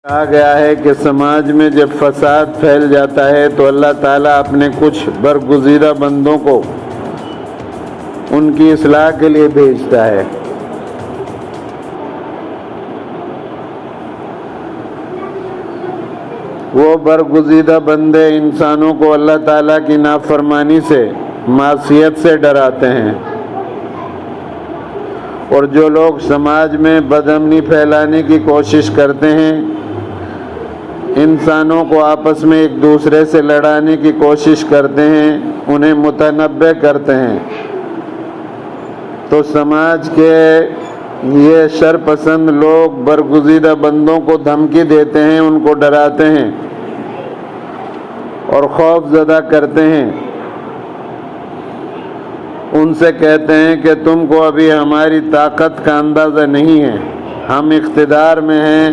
کہا گیا ہے کہ سماج میں جب فساد پھیل جاتا ہے تو اللہ تعالیٰ اپنے کچھ برگزیدہ بندوں کو ان کی اصلاح کے لیے بھیجتا ہے۔ وہ برگزیدہ بندے انسانوں کو اللہ تعالیٰ کی نافرمانی سے، معصیت سے ڈراتے ہیں، اور جو لوگ سماج میں بدامنی پھیلانے کی کوشش کرتے ہیں، انسانوں کو آپس میں ایک دوسرے سے لڑانے کی کوشش کرتے ہیں، انہیں متنبع کرتے ہیں، تو سماج کے یہ شر پسند لوگ برگزیدہ بندوں کو دھمکی دیتے ہیں، ان کو ڈراتے ہیں اور خوف زدہ کرتے ہیں۔ ان سے کہتے ہیں کہ تم کو ابھی ہماری طاقت کا اندازہ نہیں ہے، ہم اقتدار میں ہیں،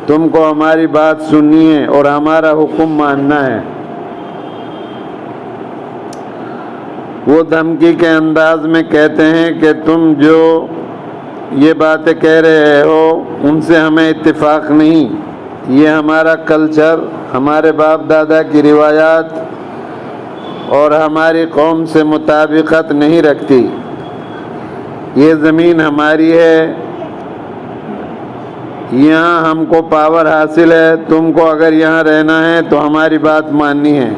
تم کو ہماری بات سننی ہے اور ہمارا حکم ماننا ہے۔ وہ دھمکی کے انداز میں کہتے ہیں کہ تم جو یہ باتیں کہہ رہے ہو ان سے ہمیں اتفاق نہیں، یہ ہمارا کلچر، ہمارے باپ دادا کی روایات اور ہماری قوم سے مطابقت نہیں رکھتی، یہ زمین ہماری ہے، یہاں ہم کو پاور حاصل ہے، تم کو اگر یہاں رہنا ہے تو ہماری بات ماننی ہے،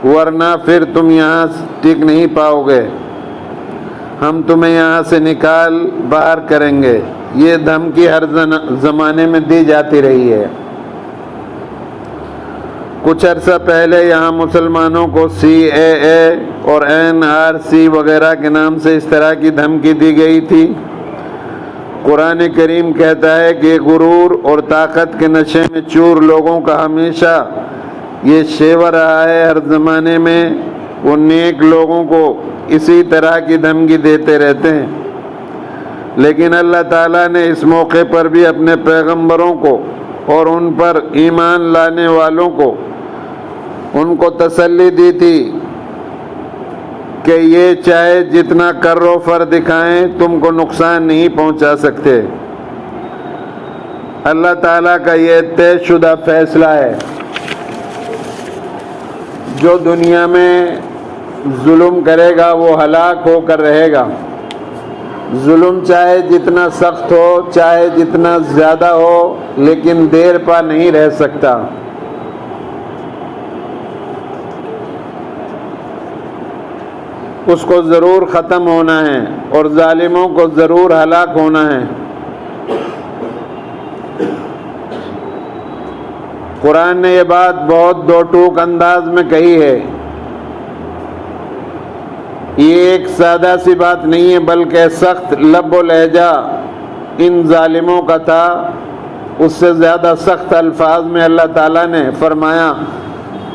ورنہ پھر تم یہاں ٹک نہیں پاؤ گے، ہم تمہیں یہاں سے نکال باہر کریں گے۔ یہ دھمکی ہر زمانے میں دی جاتی رہی ہے۔ کچھ عرصہ پہلے یہاں مسلمانوں کو CAA اور NRC وغیرہ کے نام سے اس طرح کی دھمکی دی گئی تھی۔ قرآن کریم کہتا ہے کہ غرور اور طاقت کے نشے میں چور لوگوں کا ہمیشہ یہ شیوا رہا ہے، ہر زمانے میں وہ نیک لوگوں کو اسی طرح کی دھمکی دیتے رہتے ہیں، لیکن اللہ تعالیٰ نے اس موقع پر بھی اپنے پیغمبروں کو اور ان پر ایمان لانے والوں کو ان کو تسلی دی تھی کہ یہ چاہے جتنا کر و فر دکھائیں تم کو نقصان نہیں پہنچا سکتے۔ اللہ تعالیٰ کا یہ طے شدہ فیصلہ ہے۔ جو دنیا میں ظلم کرے گا وہ ہلاک ہو کر رہے گا۔ ظلم چاہے جتنا سخت ہو، چاہے جتنا زیادہ ہو، لیکن دیر پا نہیں رہ سکتا۔ اس کو ضرور ختم ہونا ہے اور ظالموں کو ضرور ہلاک ہونا ہے۔ قرآن نے یہ بات بہت دو ٹوک انداز میں کہی ہے۔ یہ ایک سادہ سی بات نہیں ہے، بلکہ سخت لب و لہجہ ان ظالموں کا تھا، اس سے زیادہ سخت الفاظ میں اللہ تعالیٰ نے فرمایا۔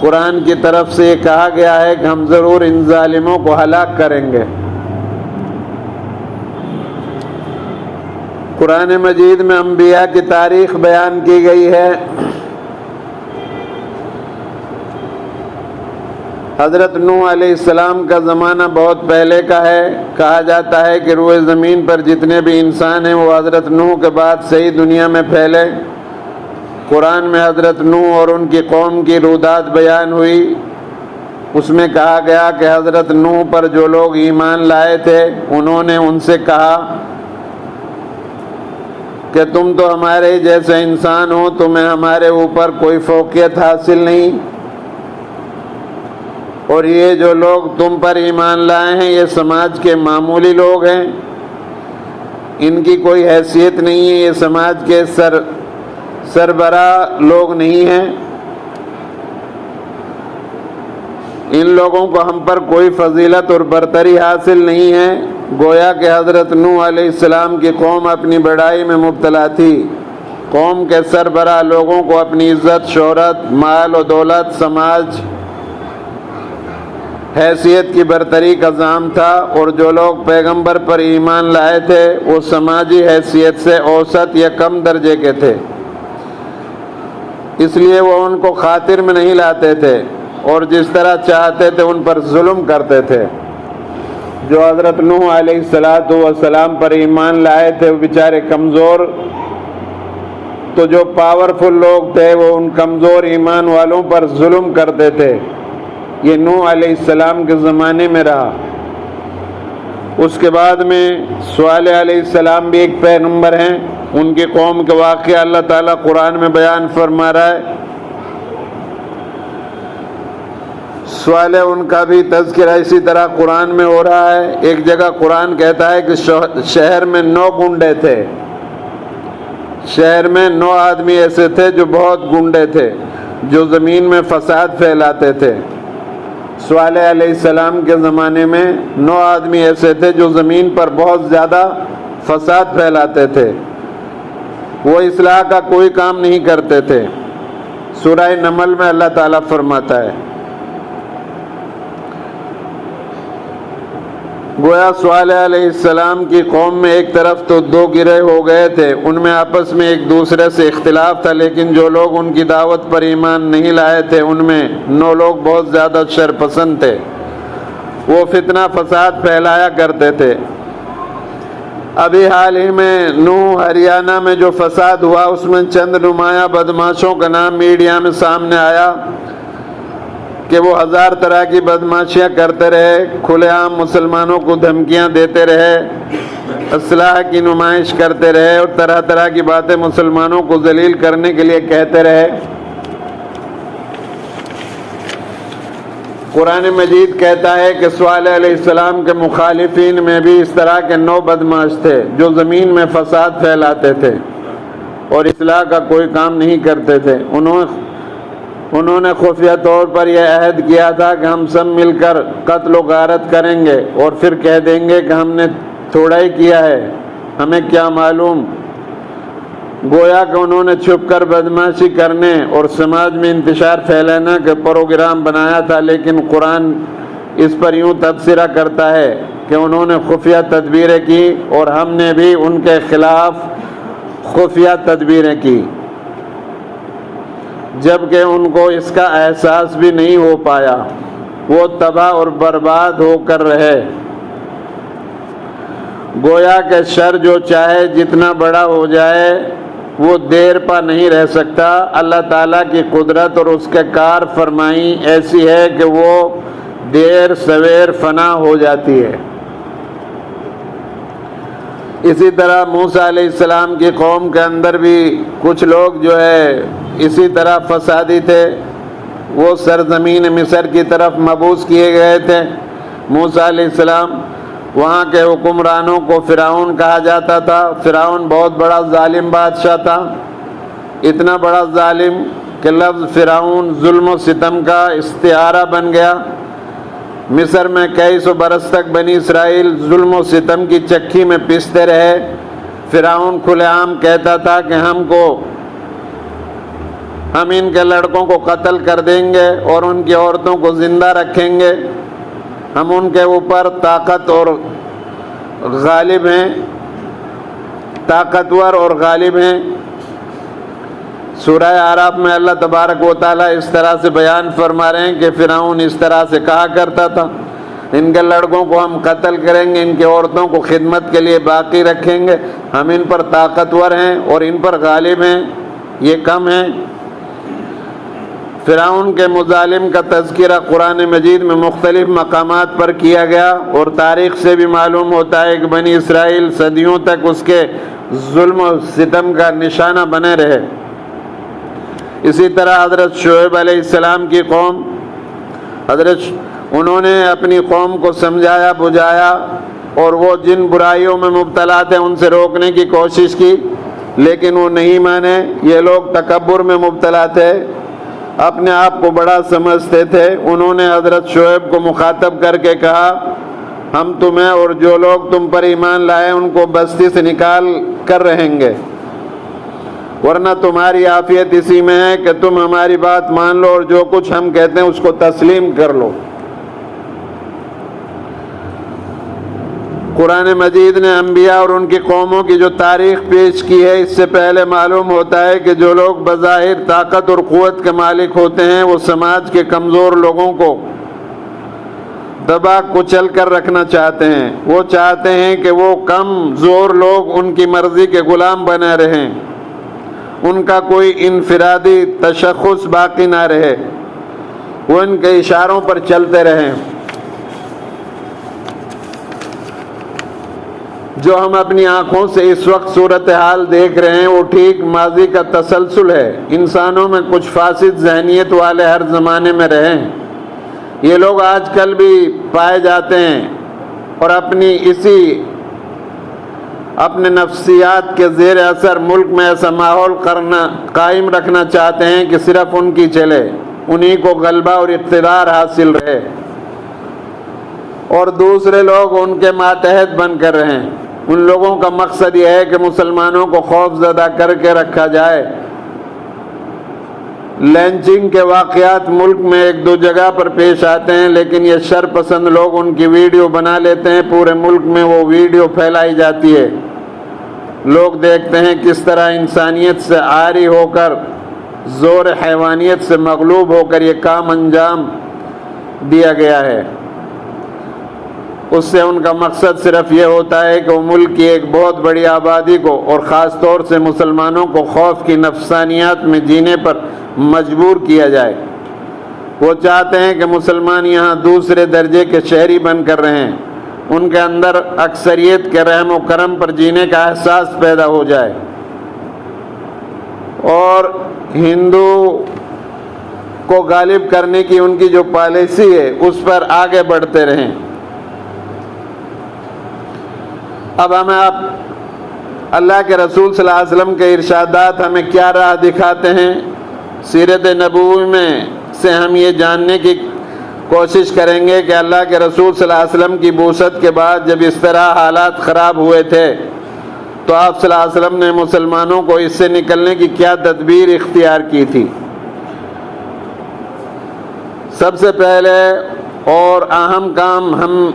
قرآن کی طرف سے یہ کہا گیا ہے کہ ہم ضرور ان ظالموں کو ہلاک کریں گے۔ قرآن مجید میں انبیاء کی تاریخ بیان کی گئی ہے۔ حضرت نوح علیہ السلام کا زمانہ بہت پہلے کا ہے۔ کہا جاتا ہے کہ روئے زمین پر جتنے بھی انسان ہیں وہ حضرت نوح کے بعد سے ہی دنیا میں پھیلے۔ قرآن میں حضرت نوح اور ان کی قوم کی رودات بیان ہوئی۔ اس میں کہا گیا کہ حضرت نوح پر جو لوگ ایمان لائے تھے انہوں نے ان سے کہا کہ تم تو ہمارے جیسے انسان ہو، تمہیں ہمارے اوپر کوئی فوقیت حاصل نہیں، اور یہ جو لوگ تم پر ایمان لائے ہیں یہ سماج کے معمولی لوگ ہیں، ان کی کوئی حیثیت نہیں ہے، یہ سماج کے سربراہ لوگ نہیں ہیں، ان لوگوں کو ہم پر کوئی فضیلت اور برتری حاصل نہیں ہے۔ گویا کہ حضرت نوح علیہ السلام کی قوم اپنی بڑائی میں مبتلا تھی۔ قوم کے سربراہ لوگوں کو اپنی عزت، شہرت، مال و دولت، سماج، حیثیت کی برتری کا زعم تھا، اور جو لوگ پیغمبر پر ایمان لائے تھے وہ سماجی حیثیت سے اوسط یا کم درجے کے تھے، اس لیے وہ ان کو خاطر میں نہیں لاتے تھے اور جس طرح چاہتے تھے ان پر ظلم کرتے تھے۔ جو حضرت نوح علیہ السلام پر ایمان لائے تھے وہ بیچارے کمزور تو جو پاورفل لوگ تھے وہ ان کمزور ایمان والوں پر ظلم کرتے تھے۔ یہ نوح علیہ السلام کے زمانے میں رہا۔ اس کے بعد میں صالح علیہ السلام بھی ایک پیغمبر ہیں، ان کی قوم کے واقعہ اللہ تعالیٰ قرآن میں بیان فرما رہا ہے۔ صالح ان کا بھی تذکرہ اسی طرح قرآن میں ہو رہا ہے۔ ایک جگہ قرآن کہتا ہے کہ شہر میں 9 گنڈے تھے، شہر میں 9 آدمی ایسے تھے جو بہت گنڈے تھے، جو زمین میں فساد پھیلاتے تھے۔ صالح علیہ السلام کے زمانے میں 9 آدمی ایسے تھے جو زمین پر بہت زیادہ فساد پھیلاتے تھے، وہ اصلاح کا کوئی کام نہیں کرتے تھے۔ سورہ نمل میں اللہ تعالیٰ فرماتا ہے، گویا صالح علیہ السلام کی قوم میں ایک طرف تو 2 گروہ ہو گئے تھے، ان میں آپس میں ایک دوسرے سے اختلاف تھا، لیکن جو لوگ ان کی دعوت پر ایمان نہیں لائے تھے ان میں 9 لوگ بہت زیادہ شر پسند تھے، وہ فتنہ فساد پھیلایا کرتے تھے۔ ابھی حال ہی میں نوح ہریانہ میں جو فساد ہوا اس میں چند نمایاں بدماشوں کا نام میڈیا میں سامنے آیا کہ وہ 1000 طرح کی بدماشیاں کرتے رہے، کھلے عام مسلمانوں کو دھمکیاں دیتے رہے، اصلاح کی نمائش کرتے رہے اور طرح طرح کی باتیں مسلمانوں کو ذلیل کرنے کے لیے کہتے رہے۔ قرآن مجید کہتا ہے کہ صالح علیہ السلام کے مخالفین میں بھی اس طرح کے 9 بدماش تھے جو زمین میں فساد پھیلاتے تھے اور اصلاح کا کوئی کام نہیں کرتے تھے۔ انہوں نے خفیہ طور پر یہ عہد کیا تھا کہ ہم سب مل کر قتل و غارت کریں گے اور پھر کہہ دیں گے کہ ہم نے تھوڑا ہی کیا ہے، ہمیں کیا معلوم۔ گویا کہ انہوں نے چھپ کر بدماشی کرنے اور سماج میں انتشار پھیلانا کا پروگرام بنایا تھا، لیکن قرآن اس پر یوں تبصرہ کرتا ہے کہ انہوں نے خفیہ تدبیریں کی اور ہم نے بھی ان کے خلاف خفیہ تدبیریں کی، جبکہ ان کو اس کا احساس بھی نہیں ہو پایا، وہ تباہ اور برباد ہو کر رہے۔ گویا کہ شر جو چاہے جتنا بڑا ہو جائے وہ دیر پا نہیں رہ سکتا۔ اللہ تعالیٰ کی قدرت اور اس کے کار فرمائی ایسی ہے کہ وہ دیر سویر فنا ہو جاتی ہے۔ اسی طرح موسیٰ علیہ السلام کی قوم کے اندر بھی کچھ لوگ جو ہے اسی طرح فسادی تھے، وہ سرزمین مصر کی طرف مبعوث کیے گئے تھے۔ موسیٰ علیہ السلام، وہاں کے حکمرانوں کو فرعون کہا جاتا تھا۔ فرعون بہت بڑا ظالم بادشاہ تھا، اتنا بڑا ظالم کہ لفظ فرعون ظلم و ستم کا استعارہ بن گیا۔ مصر میں کئی 100 برس تک بنی اسرائیل ظلم و ستم کی چکی میں پیستے رہے۔ فرعون کھلے عام کہتا تھا کہ ہم ان کے لڑکوں کو قتل کر دیں گے اور ان کی عورتوں کو زندہ رکھیں گے، ہم ان کے اوپر طاقتور اور غالب ہیں۔ سورہ اعراف میں اللہ تبارک و تعالیٰ اس طرح سے بیان فرما رہے ہیں کہ فرعون اس طرح سے کہا کرتا تھا، ان کے لڑکوں کو ہم قتل کریں گے، ان کی عورتوں کو خدمت کے لیے باقی رکھیں گے، ہم ان پر طاقتور ہیں اور ان پر غالب ہیں، یہ کم ہیں۔ فرعون کے مظالم کا تذکرہ قرآن مجید میں مختلف مقامات پر کیا گیا اور تاریخ سے بھی معلوم ہوتا ہے کہ بنی اسرائیل صدیوں تک اس کے ظلم و ستم کا نشانہ بنے رہے۔ اسی طرح حضرت شعیب علیہ السلام کی قوم، انہوں نے اپنی قوم کو سمجھایا بجھایا اور وہ جن برائیوں میں مبتلا تھے ان سے روکنے کی کوشش کی، لیکن وہ نہیں مانے۔ یہ لوگ تکبر میں مبتلا تھے، اپنے آپ کو بڑا سمجھتے تھے۔ انہوں نے حضرت شعیب کو مخاطب کر کے کہا، ہم تمہیں اور جو لوگ تم پر ایمان لائے ان کو بستی سے نکال کر رہیں گے، ورنہ تمہاری عافیت اسی میں ہے کہ تم ہماری بات مان لو اور جو کچھ ہم کہتے ہیں اس کو تسلیم کر لو۔ قرآن مجید نے انبیاء اور ان کی قوموں کی جو تاریخ پیش کی ہے، اس سے پہلے معلوم ہوتا ہے کہ جو لوگ بظاہر طاقت اور قوت کے مالک ہوتے ہیں وہ سماج کے کمزور لوگوں کو دبا کچل کر رکھنا چاہتے ہیں۔ وہ چاہتے ہیں کہ وہ کم زور لوگ ان کی مرضی کے غلام بنے رہیں ان کا کوئی انفرادی تشخص باقی نہ رہے، وہ ان کے اشاروں پر چلتے رہیں۔ جو ہم اپنی آنکھوں سے اس وقت صورتحال دیکھ رہے ہیں وہ ٹھیک ماضی کا تسلسل ہے۔ انسانوں میں کچھ فاسد ذہنیت والے ہر زمانے میں رہے ہیں، یہ لوگ آج کل بھی پائے جاتے ہیں اور اپنے نفسیات کے زیر اثر ملک میں ایسا ماحول قائم رکھنا چاہتے ہیں کہ صرف ان کی چلے، انہی کو غلبہ اور اقتدار حاصل رہے اور دوسرے لوگ ان کے ماتحت بن کر رہیں۔ ان لوگوں کا مقصد یہ ہے کہ مسلمانوں کو خوف زدہ کر کے رکھا جائے۔ لینچنگ کے واقعات ملک میں ایک دو جگہ پر پیش آتے ہیں، لیکن یہ شر پسند لوگ ان کی ویڈیو بنا لیتے ہیں، پورے ملک میں وہ ویڈیو پھیلائی جاتی ہے۔ لوگ دیکھتے ہیں کس طرح انسانیت سے عاری ہو کر، زور حیوانیت سے مغلوب ہو کر یہ کام انجام دیا گیا ہے۔ اس سے ان کا مقصد صرف یہ ہوتا ہے کہ وہ ملک کی ایک بہت بڑی آبادی کو اور خاص طور سے مسلمانوں کو خوف کی نفسانیات میں جینے پر مجبور کیا جائے۔ وہ چاہتے ہیں کہ مسلمان یہاں دوسرے درجے کے شہری بن کر رہیں، ان کے اندر اکثریت کے رحم و کرم پر جینے کا احساس پیدا ہو جائے اور ہندو کو غالب کرنے کی ان کی جو پالیسی ہے اس پر آگے بڑھتے رہیں۔ اب اللہ کے رسول صلی اللہ علیہ وسلم کے ارشادات ہمیں کیا راہ دکھاتے ہیں؟ سیرت نبوی میں سے ہم یہ جاننے کی کوشش کریں گے کہ اللہ کے رسول صلی اللہ علیہ وسلم کی بعثت کے بعد جب اس طرح حالات خراب ہوئے تھے تو آپ صلی اللہ علیہ وسلم نے مسلمانوں کو اس سے نکلنے کی کیا تدبیر اختیار کی تھی۔ سب سے پہلے اور اہم کام ہم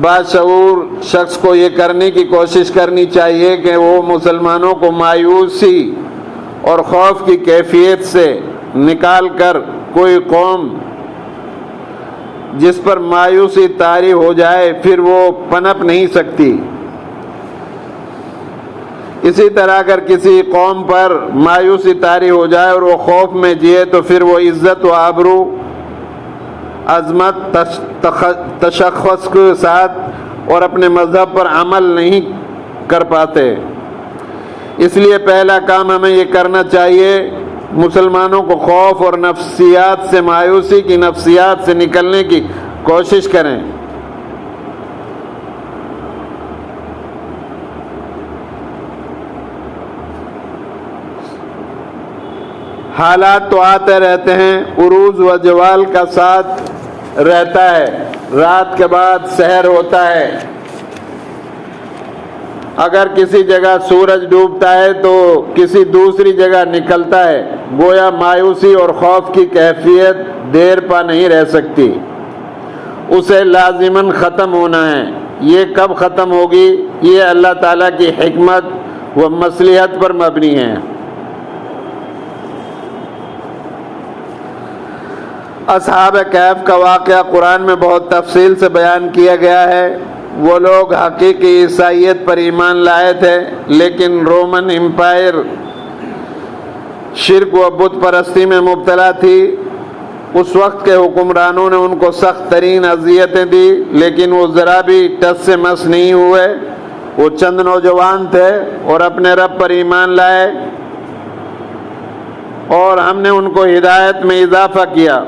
باشعور شخص کو یہ کرنے کی کوشش کرنی چاہیے کہ وہ مسلمانوں کو مایوسی اور خوف کی کیفیت سے نکال کر کوئی قوم جس پر مایوسی طاری ہو جائے پھر وہ پنپ نہیں سکتی۔ اسی طرح اگر کسی قوم پر مایوسی طاری ہو جائے اور وہ خوف میں جیے تو پھر وہ عزت و آبرو، عظمت، تشخص کے ساتھ اور اپنے مذہب پر عمل نہیں کر پاتے۔ اس لیے پہلا کام ہمیں یہ کرنا چاہیے، مسلمانوں کو خوف اور نفسیات سے، مایوسی کی نفسیات سے نکلنے کی کوشش کریں۔ حالات تو آتے رہتے ہیں، عروج و زوال کا ساتھ رہتا ہے، رات کے بعد سحر ہوتا ہے۔ اگر کسی جگہ سورج ڈوبتا ہے تو کسی دوسری جگہ نکلتا ہے، گویا مایوسی اور خوف کی کیفیت دیر پا نہیں رہ سکتی، اسے لازماً ختم ہونا ہے۔ یہ کب ختم ہوگی؟ یہ اللہ تعالیٰ کی حکمت و مصلحت پر مبنی ہے۔ اصحاب کہف کا واقعہ قرآن میں بہت تفصیل سے بیان کیا گیا ہے۔ وہ لوگ حقیقی عیسائیت پر ایمان لائے تھے، لیکن رومن امپائر شرک و بت پرستی میں مبتلا تھی۔ اس وقت کے حکمرانوں نے ان کو سخت ترین اذیتیں دی، لیکن وہ ذرا بھی ٹس سے مس نہیں ہوئے۔ وہ چند نوجوان تھے اور اپنے رب پر ایمان لائے اور ہم نے ان کو ہدایت میں اضافہ کیا،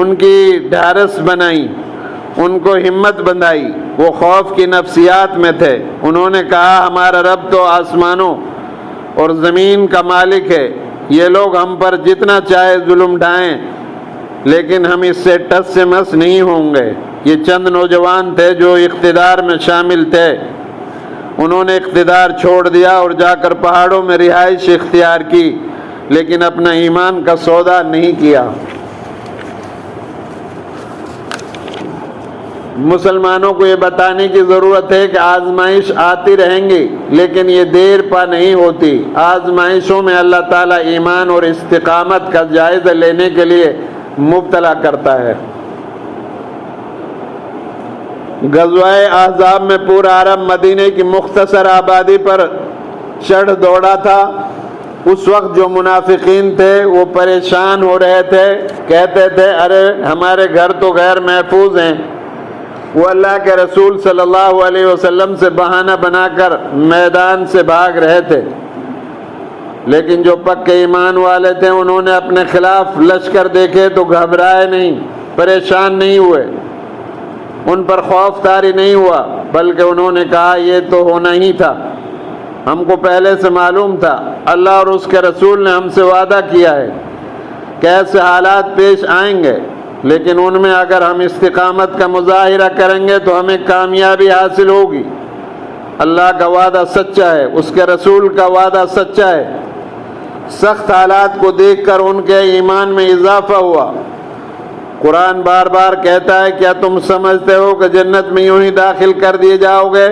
ان کی ڈھارس بنائی، ان کو ہمت بندھائی۔ وہ خوف کی نفسیات میں تھے۔ انہوں نے کہا ہمارا رب تو آسمانوں اور زمین کا مالک ہے، یہ لوگ ہم پر جتنا چاہے ظلم ڈھائیں لیکن ہم اس سے ٹس سے مس نہیں ہوں گے۔ یہ چند نوجوان تھے جو اقتدار میں شامل تھے، انہوں نے اقتدار چھوڑ دیا اور جا کر پہاڑوں میں رہائش اختیار کی، لیکن اپنا ایمان کا سودا نہیں کیا۔ مسلمانوں کو یہ بتانے کی ضرورت ہے کہ آزمائش آتی رہیں گی، لیکن یہ دیر پا نہیں ہوتی۔ آزمائشوں میں اللہ تعالیٰ ایمان اور استقامت کا جائزہ لینے کے لیے مبتلا کرتا ہے۔ غزوہ احزاب میں پورا عرب مدینے کی مختصر آبادی پر چڑھ دوڑا تھا، اس وقت جو منافقین تھے وہ پریشان ہو رہے تھے، کہتے تھے ارے ہمارے گھر تو غیر محفوظ ہیں۔ وہ اللہ کے رسول صلی اللہ علیہ وسلم سے بہانہ بنا کر میدان سے بھاگ رہے تھے، لیکن جو پکے ایمان والے تھے انہوں نے اپنے خلاف لشکر دیکھے تو گھبرائے نہیں، پریشان نہیں ہوئے، ان پر خوف طاری نہیں ہوا، بلکہ انہوں نے کہا یہ تو ہونا ہی تھا، ہم کو پہلے سے معلوم تھا، اللہ اور اس کے رسول نے ہم سے وعدہ کیا ہے کہ ایسے حالات پیش آئیں گے، لیکن ان میں اگر ہم استقامت کا مظاہرہ کریں گے تو ہمیں کامیابی حاصل ہوگی۔ اللہ کا وعدہ سچا ہے، اس کے رسول کا وعدہ سچا ہے۔ سخت حالات کو دیکھ کر ان کے ایمان میں اضافہ ہوا۔ قرآن بار بار کہتا ہے کیا تم سمجھتے ہو کہ جنت میں یوں ہی داخل کر دیے جاؤ گے؟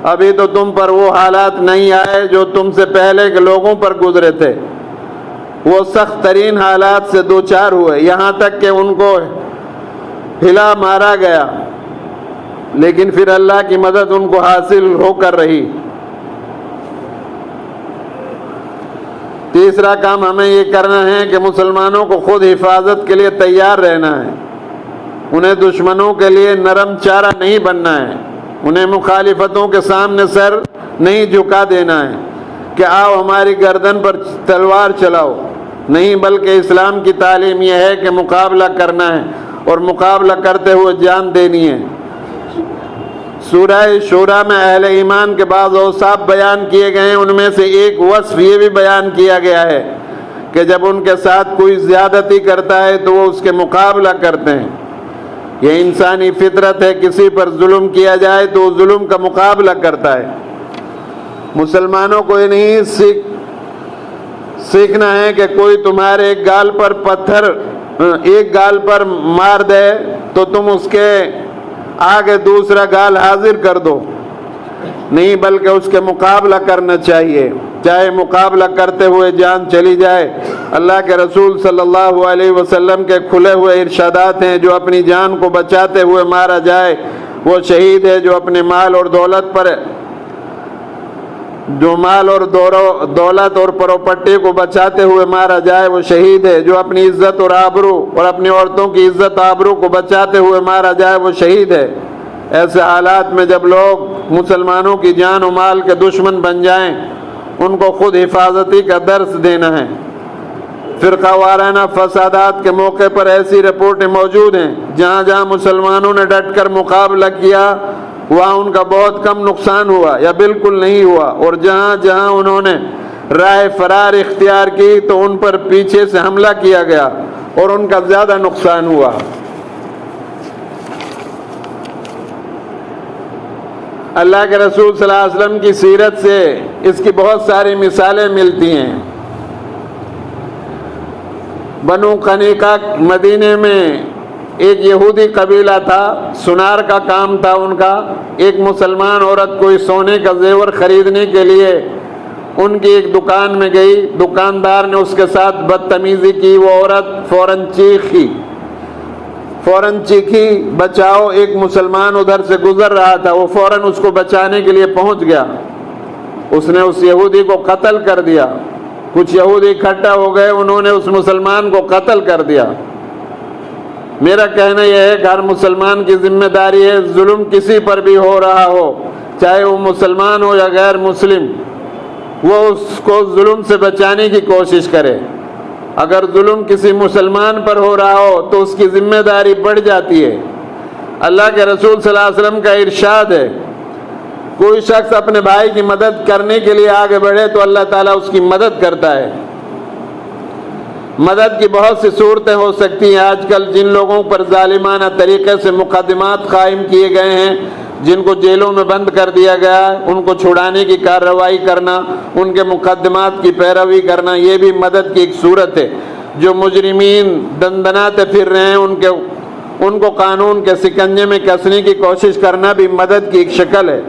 ابھی تو تم پر وہ حالات نہیں آئے جو تم سے پہلے کے لوگوں پر گزرے تھے، وہ سخت ترین حالات سے دوچار ہوئے، یہاں تک کہ ان کو ہلا مارا گیا، لیکن پھر اللہ کی مدد ان کو حاصل ہو کر رہی۔ تیسرا کام ہمیں یہ کرنا ہے کہ مسلمانوں کو خود حفاظت کے لیے تیار رہنا ہے، انہیں دشمنوں کے لیے نرم چارہ نہیں بننا ہے، انہیں مخالفتوں کے سامنے سر نہیں جھکا دینا ہے کہ آؤ ہماری گردن پر تلوار چلاؤ، نہیں، بلکہ اسلام کی تعلیم یہ ہے کہ مقابلہ کرنا ہے اور مقابلہ کرتے ہوئے جان دینی ہے۔ سورہ شورى میں اہل ایمان کے بعض اوصاف بیان کیے گئے ہیں، ان میں سے ایک وصف یہ بھی بیان کیا گیا ہے کہ جب ان کے ساتھ کوئی زیادتی کرتا ہے تو وہ اس کے مقابلہ کرتے ہیں۔ یہ انسانی فطرت ہے، کسی پر ظلم کیا جائے تو وہ ظلم کا مقابلہ کرتا ہے۔ مسلمانوں کو یہ نہیں سیکھنا ہے کہ کوئی تمہارے ایک گال پر پتھر ایک گال پر مار دے تو تم اس کے آگے دوسرا گال حاضر کر دو، نہیں، بلکہ اس کے مقابلہ کرنا چاہیے، چاہے مقابلہ کرتے ہوئے جان چلی جائے۔ اللہ کے رسول صلی اللہ علیہ وسلم کے کھلے ہوئے ارشادات ہیں، جو اپنی جان کو بچاتے ہوئے مارا جائے وہ شہید ہے، جو اپنے مال اور دولت اور پراپرٹی کو بچاتے ہوئے مارا جائے وہ شہید ہے، جو اپنی عزت اور آبرو اور اپنی عورتوں کی عزت آبرو کو بچاتے ہوئے مارا جائے وہ شہید ہے۔ ایسے حالات میں جب لوگ مسلمانوں کی جان و مال کے دشمن بن جائیں، ان کو خود حفاظتی کا درس دینا ہے۔ فرقہ وارانہ فسادات کے موقع پر ایسی رپورٹیں موجود ہیں جہاں جہاں مسلمانوں نے ڈٹ کر مقابلہ کیا وہاں ان کا بہت کم نقصان ہوا یا بالکل نہیں ہوا، اور جہاں جہاں انہوں نے راہ فرار اختیار کی تو ان پر پیچھے سے حملہ کیا گیا اور ان کا زیادہ نقصان ہوا۔ اللہ کے رسول صلی اللہ علیہ وسلم کی سیرت سے اس کی بہت ساری مثالیں ملتی ہیں۔ بنو قنیقہ مدینے میں ایک یہودی قبیلہ تھا، سنار کا کام تھا ان کا۔ ایک مسلمان عورت کوئی سونے کا زیور خریدنے کے لیے ان کی ایک دکان میں گئی، دکاندار نے اس کے ساتھ بدتمیزی کی، وہ عورت فوراً چیخی، بچاؤ۔ ایک مسلمان ادھر سے گزر رہا تھا، وہ فوراً اس کو بچانے کے لیے پہنچ گیا، اس نے اس یہودی کو قتل کر دیا۔ کچھ یہودی اکٹھا ہو گئے، انہوں نے اس مسلمان کو قتل کر دیا۔ میرا کہنا یہ ہے کہ ہر مسلمان کی ذمہ داری ہے، ظلم کسی پر بھی ہو رہا ہو، چاہے وہ مسلمان ہو یا غیر مسلم، وہ اس کو ظلم سے بچانے کی کوشش کرے۔ اگر ظلم کسی مسلمان پر ہو رہا ہو تو اس کی ذمہ داری بڑھ جاتی ہے۔ اللہ کے رسول صلی اللہ علیہ وسلم کا ارشاد ہے، کوئی شخص اپنے بھائی کی مدد کرنے کے لیے آگے بڑھے تو اللہ تعالیٰ اس کی مدد کرتا ہے۔ مدد کی بہت سی صورتیں ہو سکتی ہیں۔ آج کل جن لوگوں پر ظالمانہ طریقے سے مقدمات قائم کیے گئے ہیں، جن کو جیلوں میں بند کر دیا گیا ہے، ان کو چھڑانے کی کارروائی کرنا، ان کے مقدمات کی پیروی کرنا، یہ بھی مدد کی ایک صورت ہے۔ جو مجرمین دندناتے پھر رہے ہیں ان کو قانون کے سکنجے میں کسنے کی کوشش کرنا بھی مدد کی ایک شکل ہے۔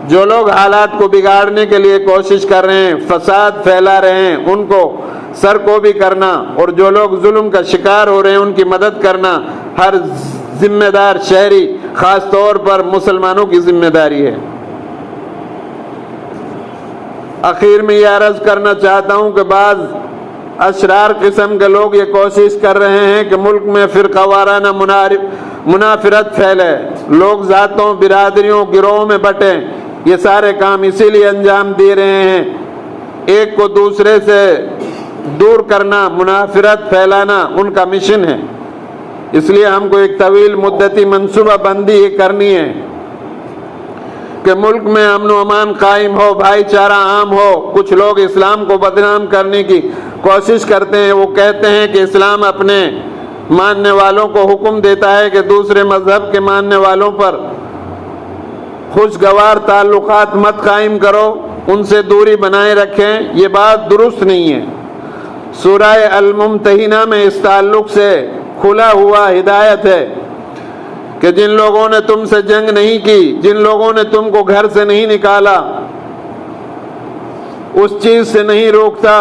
جو لوگ حالات کو بگاڑنے کے لیے کوشش کر رہے ہیں، فساد پھیلا رہے ہیں، ان کو سرکوبی کرنا، اور جو لوگ ظلم کا شکار ہو رہے ہیں ان کی مدد کرنا ہر ذمہ دار شہری، خاص طور پر مسلمانوں کی ذمہ داری ہے۔ آخر میں یہ عرض کرنا چاہتا ہوں کہ بعض اشرار قسم کے لوگ یہ کوشش کر رہے ہیں کہ ملک میں فرقہ وارانہ منافرت پھیلے، لوگ ذاتوں، برادریوں، گروہوں میں بٹیں۔ یہ سارے کام اسی لیے انجام دے رہے ہیں، ایک کو دوسرے سے دور کرنا، منافرت پھیلانا ان کا مشن ہے۔ اس لیے ہم کو ایک طویل مدتی منصوبہ بندی یہ کرنی ہے کہ ملک میں امن و امان قائم ہو، بھائی چارہ عام ہو۔ کچھ لوگ اسلام کو بدنام کرنے کی کوشش کرتے ہیں، وہ کہتے ہیں کہ اسلام اپنے ماننے والوں کو حکم دیتا ہے کہ دوسرے مذہب کے ماننے والوں پر خوشگوار تعلقات مت قائم کرو، ان سے دوری بنائے رکھیں۔ یہ بات درست نہیں ہے۔ سورہ الممتحنہ میں اس تعلق سے کھلا ہوا ہدایت ہے کہ جن لوگوں نے تم سے جنگ نہیں کی، جن لوگوں نے تم کو گھر سے نہیں نکالا، اس چیز سے نہیں روکتا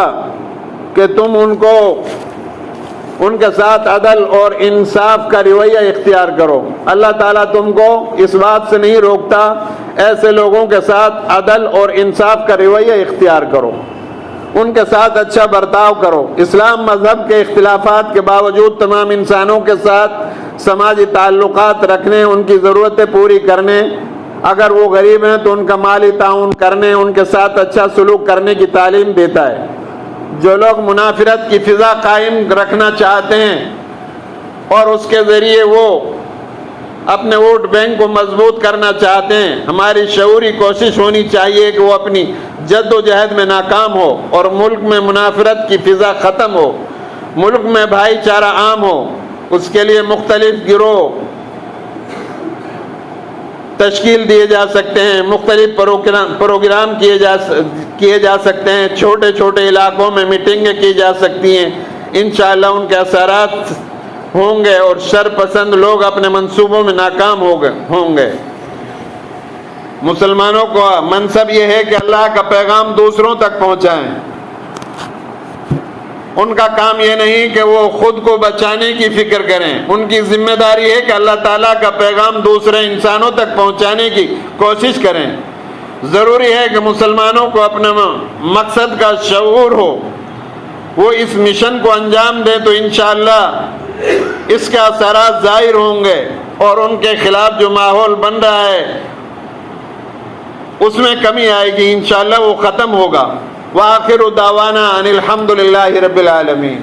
کہ تم ان کے ساتھ عدل اور انصاف کا رویہ اختیار کرو۔ اللہ تعالیٰ تم کو اس بات سے نہیں روکتا، ایسے لوگوں کے ساتھ عدل اور انصاف کا رویہ اختیار کرو، ان کے ساتھ اچھا برتاؤ کرو۔ اسلام مذہب کے اختلافات کے باوجود تمام انسانوں کے ساتھ سماجی تعلقات رکھنے، ان کی ضرورتیں پوری کرنے، اگر وہ غریب ہیں تو ان کا مالی تعاون کرنے، ان کے ساتھ اچھا سلوک کرنے کی تعلیم دیتا ہے۔ جو لوگ منافرت کی فضا قائم رکھنا چاہتے ہیں اور اس کے ذریعے وہ اپنے ووٹ بینک کو مضبوط کرنا چاہتے ہیں، ہماری شعوری کوشش ہونی چاہیے کہ وہ اپنی جد و جہد میں ناکام ہو اور ملک میں منافرت کی فضا ختم ہو، ملک میں بھائی چارہ عام ہو۔ اس کے لیے مختلف گروہ تشکیل دیے جا سکتے ہیں، مختلف پروگرام کیے جا سکتے ہیں، چھوٹے چھوٹے علاقوں میں میٹنگیں کی جا سکتی ہیں۔ انشاءاللہ ان کے اثرات ہوں گے اور شر پسند لوگ اپنے منصوبوں میں ناکام ہوں گے۔ مسلمانوں کا منصب یہ ہے کہ اللہ کا پیغام دوسروں تک پہنچائیں۔ ان کا کام یہ نہیں کہ وہ خود کو بچانے کی فکر کریں، ان کی ذمہ داری ہے کہ اللہ تعالیٰ کا پیغام دوسرے انسانوں تک پہنچانے کی کوشش کریں۔ ضروری ہے کہ مسلمانوں کو اپنے مقصد کا شعور ہو، وہ اس مشن کو انجام دیں تو انشاءاللہ اس کے اثرات ظاہر ہوں گے اور ان کے خلاف جو ماحول بن رہا ہے اس میں کمی آئے گی، انشاءاللہ وہ ختم ہوگا۔ وآخر دعوانا ان الحمد للہ رب العالمین۔